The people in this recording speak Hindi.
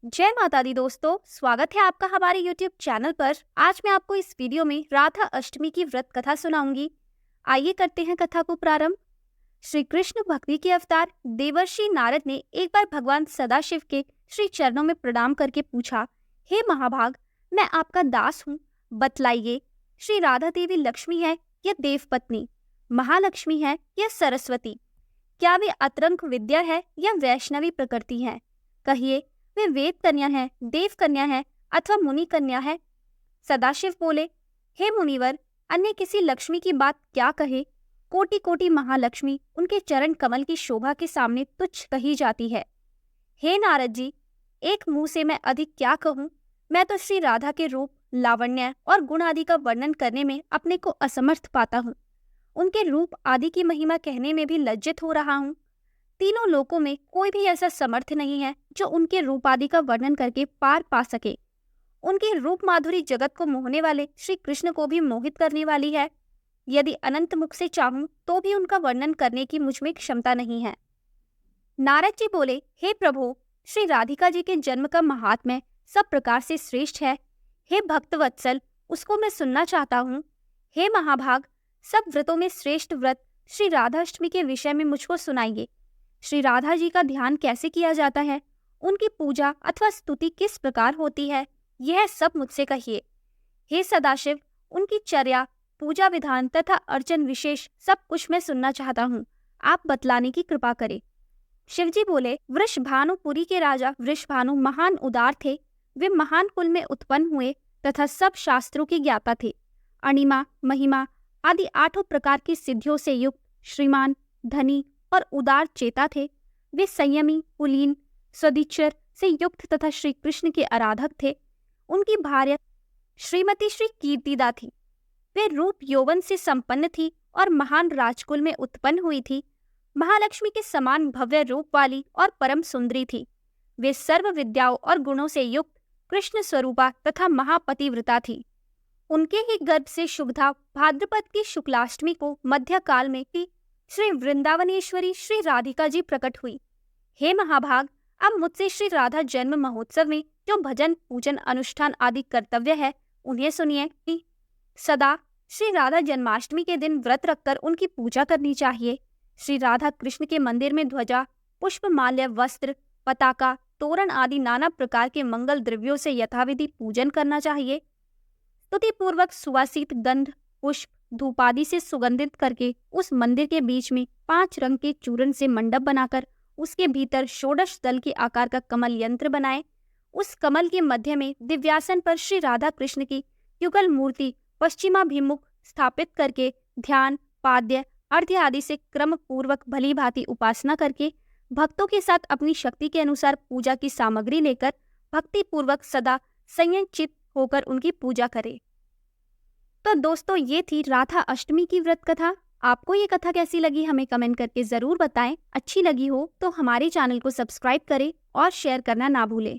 जय माता दी दोस्तों, स्वागत है आपका हमारे YouTube चैनल पर। आज मैं आपको इस वीडियो में राधा अष्टमी की व्रत कथा सुनाऊंगी। आइए करते हैं कथा को प्रारंभ। श्री कृष्ण भक्ति के अवतार देवर्षि नारद ने एक बार भगवान सदाशिव के श्री चरणों में प्रणाम करके पूछा, हे महाभाग, मैं आपका दास हूँ, बतलाइए, श्री राधा देवी लक्ष्मी है या देवपत्नी, महालक्ष्मी है या सरस्वती? क्या वे अतरंग विद्या है या वैष्णवी प्रकृति है? कहिए, वे वेद कन्या है, देव कन्या है अथवा मुनि कन्या है? सदाशिव बोले, हे मुनिवर, अन्य किसी लक्ष्मी की बात क्या कहे? कोटि कोटि महालक्ष्मी उनके चरण कमल की शोभा के सामने तुच्छ कही जाती है। हे नारद जी, एक मुंह से मैं अधिक क्या कहूँ? मैं तो श्री राधा के रूप, लावण्य और गुण आदि का वर्णन करने में अपने को असमर्थ पाता हूँ। उनके रूप आदि की महिमा कहने में भी लज्जित हो रहा हूँ। तीनों लोकों में कोई भी ऐसा समर्थ नहीं है जो उनके रूप आदि का वर्णन करके पार पा सके। उनकी रूप माधुरी जगत को मोहने वाले श्री कृष्ण को भी मोहित करने वाली है। यदि अनंत मुख से चाहूं तो भी उनका वर्णन करने की मुझ में क्षमता नहीं है। नारद जी बोले, हे प्रभु, श्री राधिका जी के जन्म का महात्म्य सब प्रकार से श्रेष्ठ है। हे भक्त वत्सल, उसको मैं सुनना चाहता हूँ। हे महाभाग, सब व्रतों में श्रेष्ठ व्रत श्री राधाष्टमी के विषय में मुझको सुनाइए। श्री राधा जी का ध्यान कैसे किया जाता है? उनकी पूजा अथवा स्तुति किस प्रकार होती है? यह सब मुझसे कहिए। हे सदाशिव, उनकी चर्या, पूजा विधान तथा अर्चन विशेष सब कुछ मैं सुनना चाहता हूँ। आप बतलाने की कृपा करें। शिवजी बोले, वृषभानुपुरी के राजा वृषभानु महान उदार थे। वे महान कुल में उत्पन्न हुए तथा सब शास्त्रों के ज्ञाता थे। अणिमा, महिमा आदि 8 प्रकार की सिद्धियों से युक्त, श्रीमान, धनी और उदार चेता थे। वे संयमी, कुलीन, सदिचर से युक्त तथा श्री कृष्ण के आराधक थे। उनकी भार्या श्रीमती श्री कीर्तिदा थी। वे रूप यौवन से संपन्न थी और महान राजकुल में उत्पन्न हुई थी। महालक्ष्मी के समान भव्य रूप वाली और परम सुंदरी थी। वे सर्व विद्याओं और गुणों से युक्त कृष्ण स्वरूपा तथा महापतिव्रता थी। उनके ही गर्भ से शुभधा भाद्रपद की शुक्लाष्टमी को मध्यकाल में श्री वृंदावनेश्वरी श्री राधिका जी प्रकट हुई। हे महाभाग, अब मुझसे श्री राधा जन्म महोत्सव में जो भजन, पूजन, अनुष्ठान आदि कर्तव्य है उन्हें सुनिए। सदा श्री राधा जन्माष्टमी के दिन व्रत रखकर उनकी पूजा करनी चाहिए। श्री राधा कृष्ण के मंदिर में ध्वजा, पुष्प, माल्य, वस्त्र, पताका, तोरण आदि नाना प्रकार के मंगल द्रव्यों से यथाविधि पूजन करना चाहिए। स्तुति पूर्वक सुवासित गंध, पुष्प, धूप आदि से सुगंधित करके उस मंदिर के बीच में 5 रंग के चूर्ण से मंडप बनाकर उसके भीतर षोडश दल के आकार का कमल यंत्र बनाए। उस कमल के मध्य में दिव्यासन पर श्री राधा कृष्ण की युगल मूर्ति पश्चिमाभिमुख स्थापित करके ध्यान, पाद्य, अर्घ्य आदि से क्रम पूर्वक भली भांति उपासना करके भक्तों के साथ अपनी शक्ति के अनुसार पूजा की सामग्री लेकर भक्ति पूर्वक सदा संयंचित होकर उनकी पूजा करे। तो दोस्तों, ये थी राधा अष्टमी की व्रत कथा। आपको ये कथा कैसी लगी हमें कमेंट करके जरूर बताएं। अच्छी लगी हो तो हमारे चैनल को सब्सक्राइब करें और शेयर करना ना भूलें।